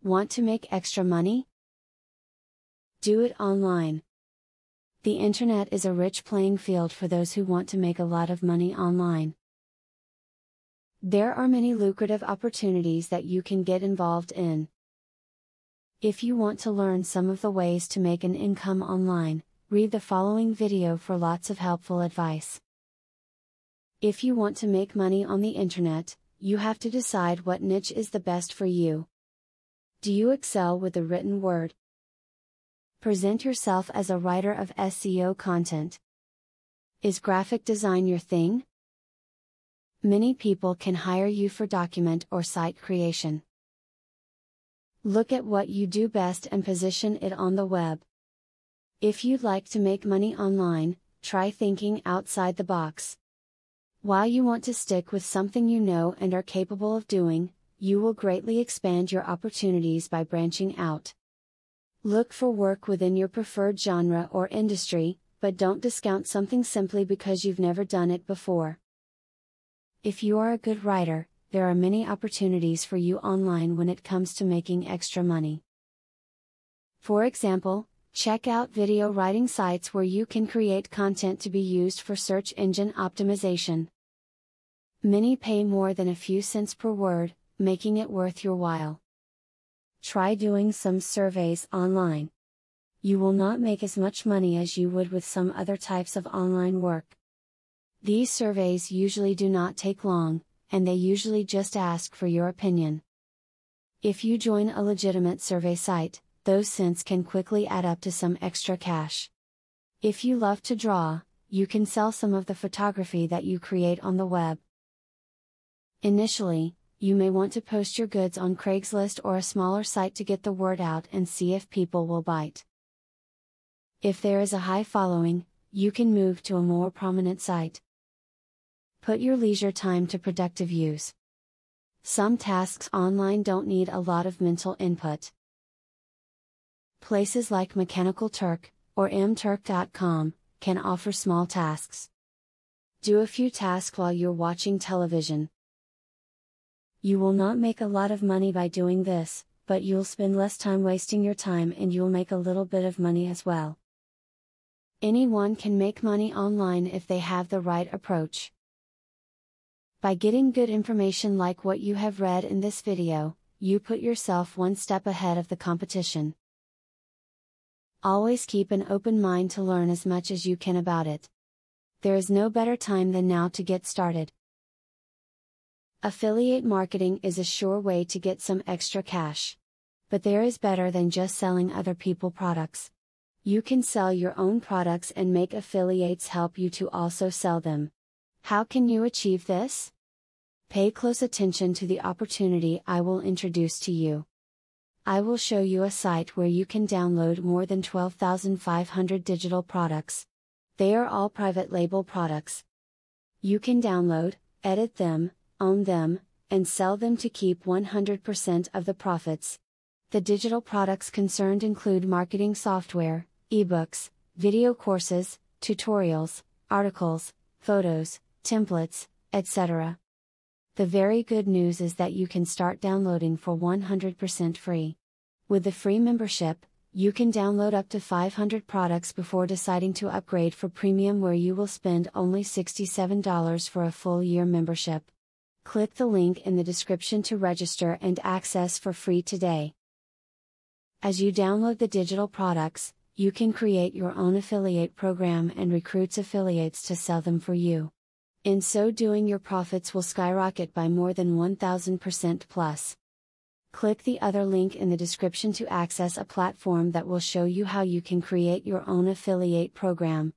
Want to make extra money? Do it online. The internet is a rich playing field for those who want to make a lot of money online. There are many lucrative opportunities that you can get involved in. If you want to learn some of the ways to make an income online, read the following video for lots of helpful advice. If you want to make money on the internet, you have to decide what niche is the best for you. Do you excel with the written word? Present yourself as a writer of SEO content. Is graphic design your thing? Many people can hire you for document or site creation. Look at what you do best and position it on the web. If you'd like to make money online, try thinking outside the box. While you want to stick with something you know and are capable of doing, you will greatly expand your opportunities by branching out. Look for work within your preferred genre or industry, but don't discount something simply because you've never done it before. If you are a good writer, there are many opportunities for you online when it comes to making extra money. For example, check out video writing sites where you can create content to be used for search engine optimization. Many pay more than a few cents per word, making it worth your while. Try doing some surveys online. You will not make as much money as you would with some other types of online work. These surveys usually do not take long, and they usually just ask for your opinion. If you join a legitimate survey site, those cents can quickly add up to some extra cash. If you love to draw, you can sell some of the photography that you create on the web. Initially, you may want to post your goods on Craigslist or a smaller site to get the word out and see if people will bite. If there is a high following, you can move to a more prominent site. Put your leisure time to productive use. Some tasks online don't need a lot of mental input. Places like Mechanical Turk, or mturk.com, can offer small tasks. Do a few tasks while you're watching television. You will not make a lot of money by doing this, but you'll spend less time wasting your time and you'll make a little bit of money as well. Anyone can make money online if they have the right approach. By getting good information like what you have read in this video, you put yourself one step ahead of the competition. Always keep an open mind to learn as much as you can about it. There is no better time than now to get started. Affiliate marketing is a sure way to get some extra cash. But there is better than just selling other people's products. You can sell your own products and make affiliates help you to also sell them. How can you achieve this? Pay close attention to the opportunity I will introduce to you. I will show you a site where you can download more than 12,500 digital products. They are all private label products. You can download, edit them, own them, and sell them to keep 100% of the profits. The digital products concerned include marketing software, ebooks, video courses, tutorials, articles, photos, templates, etc. The very good news is that you can start downloading for 100% free. With the free membership, you can download up to 500 products before deciding to upgrade for premium, where you will spend only $67 for a full year membership. Click the link in the description to register and access for free today. As you download the digital products, you can create your own affiliate program and recruit affiliates to sell them for you. In so doing, your profits will skyrocket by more than 1000% plus. Click the other link in the description to access a platform that will show you how you can create your own affiliate program.